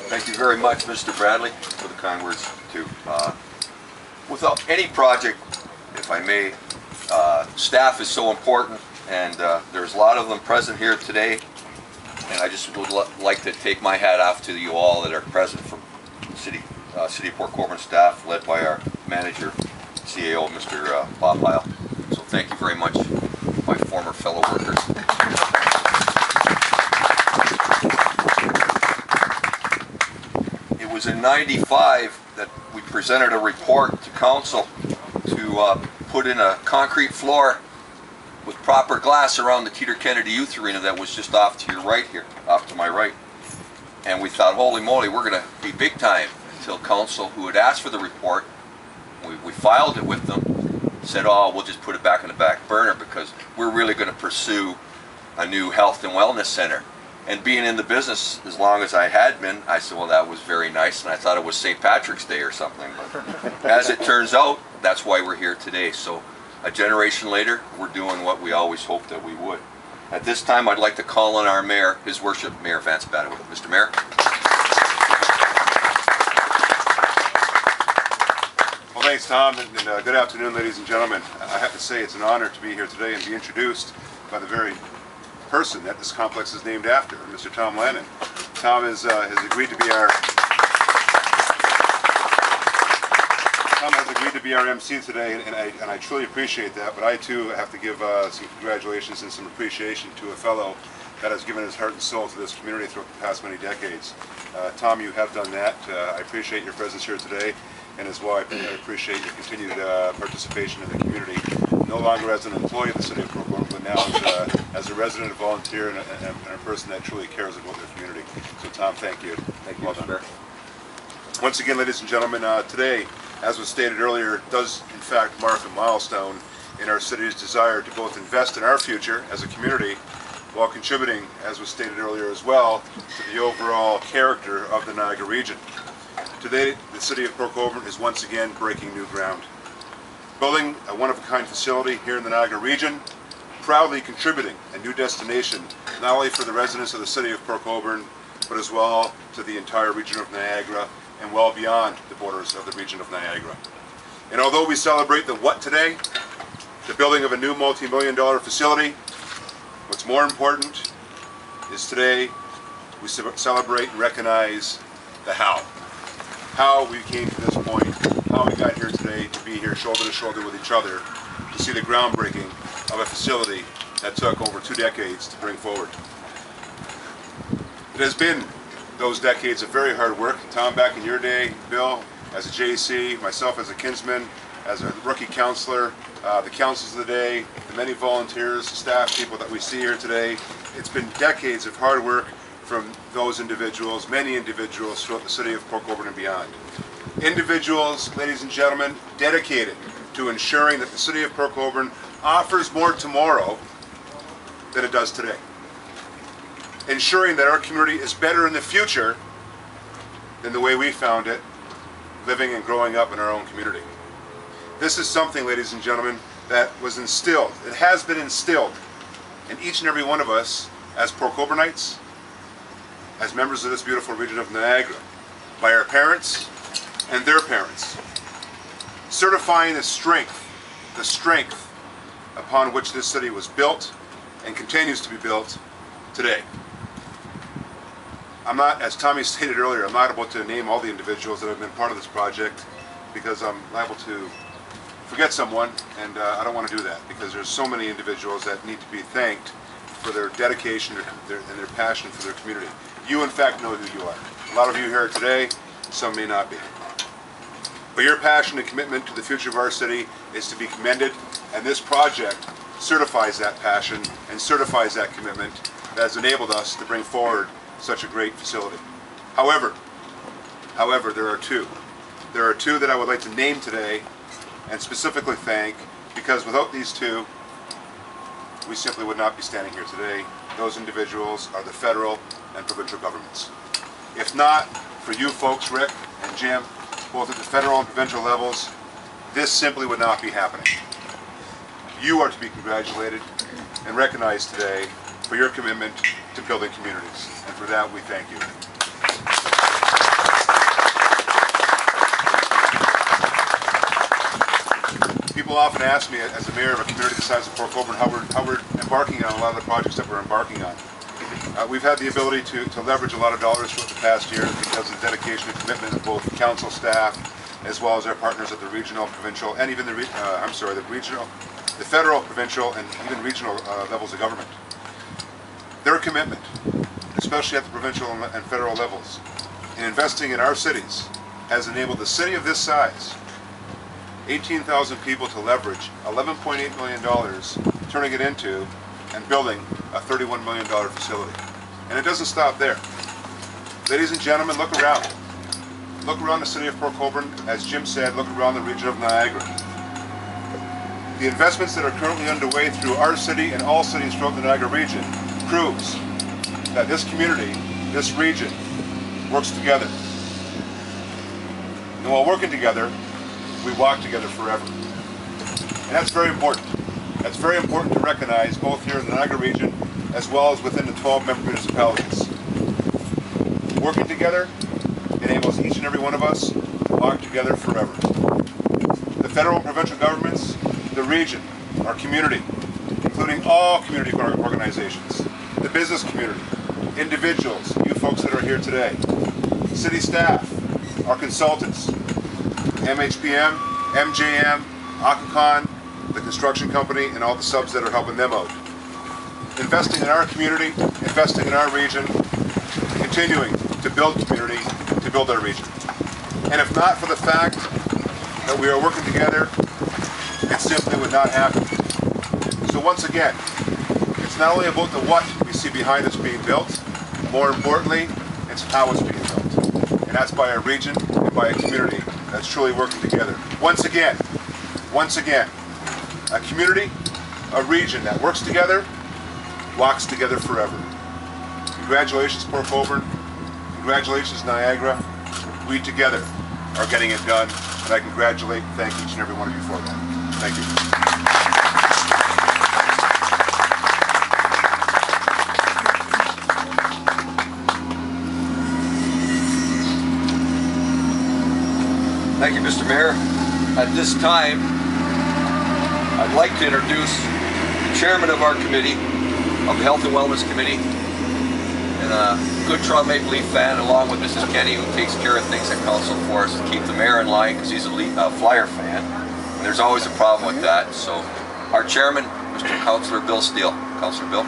Thank you very much, Mr. Bradley, for the kind words too. Without any project, if I may, staff is so important, and there's a lot of them present here today. And I just would like to take my hat off to you all that are present from City of Port Colborne staff, led by our manager, CAO, Mr. Bob Heil. So thank you very much, my former fellow workers. It was in '95 that we presented a report to council to put in a concrete floor with proper glass around the Teeter Kennedy Youth Arena that was just off to your right here, off to my right. And we thought, holy moly, we're going to be big time, until council, who had asked for the report, we filed it with them, said, oh, we'll just put it back in the back burner because we're really going to pursue a new health and wellness center. And being in the business as long as I had been, I said, well, that was very nice, and I thought it was St. Patrick's Day or something. But as it turns out, that's why we're here today. So a generation later, we're doing what we always hoped that we would. At this time, I'd like to call on our mayor, His Worship, Mayor Vance Badaway. Mr. Mayor. Well, thanks, Tom, and good afternoon, ladies and gentlemen. I have to say it's an honor to be here today and be introduced by the very person that this complex is named after, Mr. Tom Lannon. Tom has agreed to be our MC today, and I truly appreciate that. But I too have to give some congratulations and some appreciation to a fellow that has given his heart and soul to this community throughout the past many decades. Tom, you have done that. I appreciate your presence here today, and as well, I appreciate your continued participation in the community. No longer as an employee of the City of Colborne, but now as a resident, a volunteer, and a person that truly cares about their community. So, Tom, thank you. Thank you, well done. Once again, ladies and gentlemen, today, as was stated earlier, does in fact mark a milestone in our city's desire to both invest in our future as a community while contributing, as was stated earlier as well, to the overall character of the Niagara region. Today, the City of Port Colborne is once again breaking new ground. Building a one-of-a-kind facility here in the Niagara region, proudly contributing a new destination not only for the residents of the City of Port Colborne, but as well to the entire region of Niagara and well beyond the borders of the region of Niagara. And although we celebrate the what today, the building of a new multi-million-dollar facility, what's more important is today we celebrate and recognize the how. How we came to this point, how we got here today to be here shoulder to shoulder with each other to see the groundbreaking of a facility that took over 2 decades to bring forward. It has been those decades of very hard work. Tom, back in your day, Bill, as a JC, myself as a kinsman, as a rookie counselor, the councils of the day, the many volunteers, staff people that we see here today. It's been decades of hard work from those individuals, many individuals throughout the City of Port Colborne and beyond. Individuals, ladies and gentlemen, dedicated to ensuring that the City of Port Colborne offers more tomorrow than it does today. Ensuring that our community is better in the future than the way we found it, living and growing up in our own community. This is something, ladies and gentlemen, that was instilled. It has been instilled in each and every one of us as Port Colbornites, as members of this beautiful region of Niagara, by our parents and their parents, certifying the strength upon which this city was built and continues to be built today. I'm not, as Tommy stated earlier, I'm not about to name all the individuals that have been part of this project because I'm liable to forget someone, and I don't want to do that because there's so many individuals that need to be thanked for their dedication and their passion for their community. You, in fact, know who you are. A lot of you here today, some may not be. But your passion and commitment to the future of our city is to be commended, and this project certifies that passion and certifies that commitment that has enabled us to bring forward such a great facility. However, there are two. There are two that I would like to name today and specifically thank, because without these two, we simply would not be standing here today. Those individuals are the federal and provincial governments. If not for you folks, Rick and Jim, both at the federal and provincial levels, this simply would not be happening. You are to be congratulated and recognized today for your commitment to building communities, and for that we thank you. People often ask me, as the mayor of a community the size of Port Colborne, how we're embarking on a lot of the projects that we're embarking on. We've had the ability to leverage a lot of dollars throughout the past year because of the dedication and commitment of both council staff, as well as our partners at the regional, provincial, and even the federal, provincial, and even regional levels of government. Their commitment, especially at the provincial and federal levels, in investing in our cities, has enabled the city of this size, 18,000 people, to leverage $11.8 million, turning it into and building a $31 million facility. And it doesn't stop there. Ladies and gentlemen, look around. Look around the city of Port Colborne. As Jim said, look around the region of Niagara. The investments that are currently underway through our city and all cities throughout the Niagara region proves that this community, this region, works together. And while working together, we walk together forever. And that's very important. That's very important to recognize both here in the Niagara region as well as within the 12 member municipalities. Working together enables each and every one of us to walk together forever. The federal and provincial governments, the region, our community, including all community organizations, the business community, individuals, you folks that are here today, city staff, our consultants, MHPM, MJM, Akakon, the construction company, and all the subs that are helping them out. Investing in our community, investing in our region, continuing to build community, to build our region. And if not for the fact that we are working together, it simply would not happen. So once again, it's not only about the what we see behind us being built, more importantly, it's how it's being built. And that's by a region and by a community that's truly working together. Once again, a community, a region that works together, walks together forever. Congratulations, Port Colborne. Congratulations, Niagara. We together are getting it done, and I congratulate and thank each and every one of you for that. Thank you. Thank you, Mr. Mayor. At this time, I'd like to introduce the chairman of our committee, of the Health and Wellness Committee, and a good Toronto Maple Leaf fan, along with Mrs. Kenny, who takes care of things at council for us to keep the mayor in line because he's a Flyer fan. And there's always a problem with that. So our chairman, Mr. Councillor Bill Steele. Councillor Bill.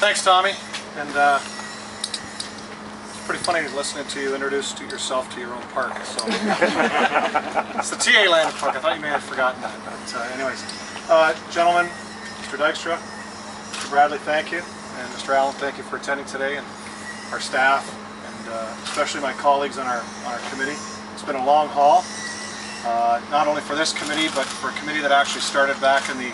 Thanks, Tommy. And it's pretty funny listening to you introduce yourself to your own park. So it's the TA Land Park. I thought you may have forgotten that. But anyways, gentlemen, Mr. Dykstra, Mr. Bradley, thank you, and Mr. Allen, thank you for attending today, and our staff, and especially my colleagues on our committee. It's been a long haul, not only for this committee, but for a committee that actually started back in the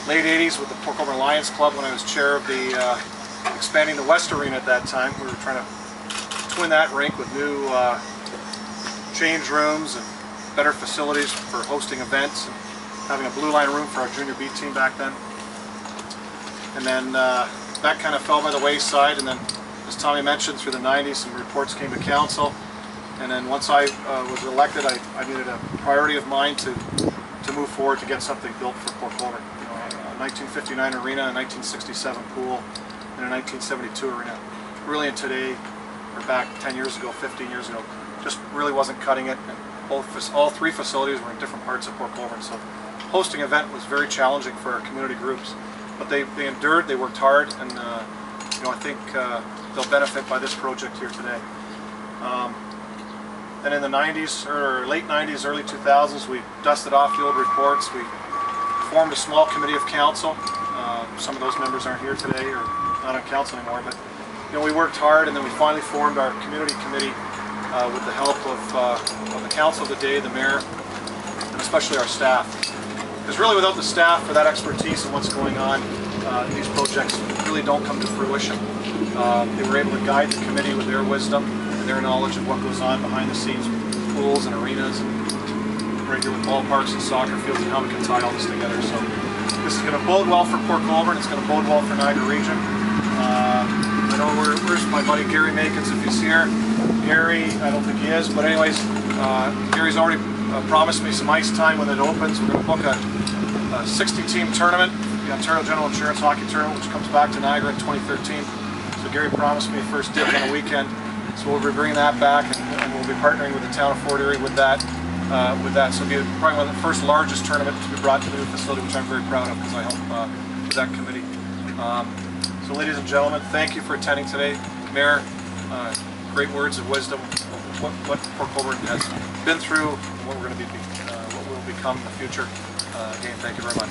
late 80s with the Port Colborne Lions Club when I was chair of the expanding the West Arena at that time. We were trying to twin that rink with new change rooms and better facilities for hosting events, and having a blue line room for our junior B team back then. And then that kind of fell by the wayside, and then, as Tommy mentioned, through the 90s some reports came to council, and then once I was elected, I needed a priority of mine to move forward to get something built for Port Colborne. You know, a 1959 arena, a 1967 pool, and a 1972 arena. Really, in today, or back 10 years ago, 15 years ago, just really wasn't cutting it. And all three facilities were in different parts of Port Colborne, so hosting an event was very challenging for our community groups. But they endured, they worked hard, and you know, I think they'll benefit by this project here today. Then in the 90s, or late 90s, early 2000s, we dusted off the old reports. We formed a small committee of council. Some of those members aren't here today, or not on council anymore, but you know, we worked hard, and then we finally formed our community committee with the help of the council of the day, the mayor, and especially our staff. Because really, without the staff for that expertise and what's going on, these projects really don't come to fruition. They were able to guide the committee with their wisdom and their knowledge of what goes on behind the scenes with pools and arenas, and right here with ballparks and soccer fields, and how we can tie all this together. So this is going to bode well for Port Colborne. It's going to bode well for Niagara region. I know where's my buddy Gary Makins, if he's here. Gary, I don't think he is, but anyways, Gary's already promised me some ice time when it opens. We're going to book a 60-team tournament, the Ontario General Insurance Hockey Tournament, which comes back to Niagara in 2013. So Gary promised me first dibs on a weekend, so we'll be bringing that back, and we'll be partnering with the town of Fort Erie with that. So it'll be probably one of the first largest tournament to be brought to the new facility, which I'm very proud of because I help with that committee. So ladies and gentlemen, thank you for attending today. Mayor, great words of wisdom, what Port Colborne has been through, and what we're going to be, what will become in the future. Again, thank you very much.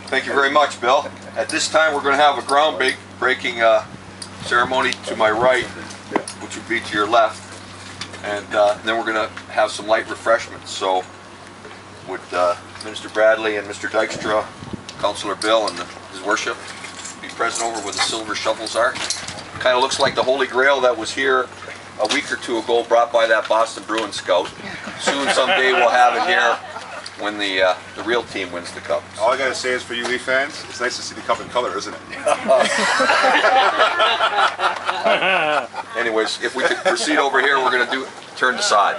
Thank you very much, Bill. At this time, we're going to have a groundbreaking ceremony to my right, which would be to your left, and then we're going to have some light refreshments. So, would Minister Bradley and Mr. Dykstra, Councillor Bill, and His Worship be present over where the silver shovels are? Kind of looks like the Holy Grail that was here a week or two ago, brought by that Boston Bruins scout. Soon, someday, we'll have it here when the real team wins the cup. All I gotta say is, for you Leaf fans, it's nice to see the cup in color, isn't it? Anyways, if we could proceed over here, we're going to turn the side.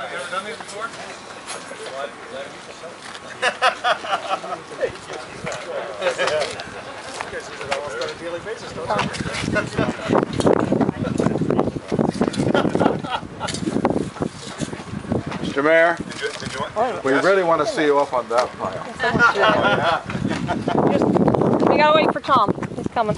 Mr. Mayor, Did you want? we really want to see you up on that pile. We gotta wait for Tom. He's coming.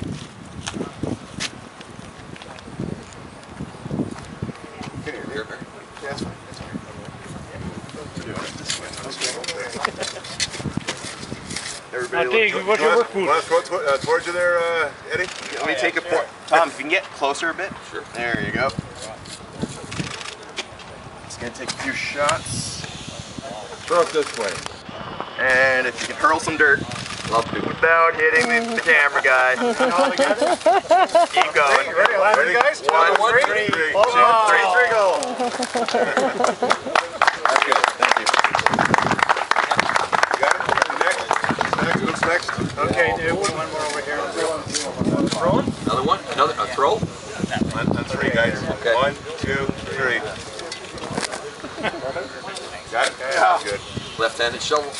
Everybody, what's your work boots? Towards you there, Eddie? Let me take a point. Tom, if you can get closer a bit. Sure. There you go. Just gonna take a few shots. Throw it this way. And if you can hurl some dirt. Love to. Without hitting the camera guy. Keep going. Ready, guys? One, three, three, go. That's good. Thank you. Got it? Next. Who's next? Okay, do one more over here. Another one? Another a throw? On three, guys. Okay. 1, 2, 3. Got it? Yeah. Good. Left-handed shovel.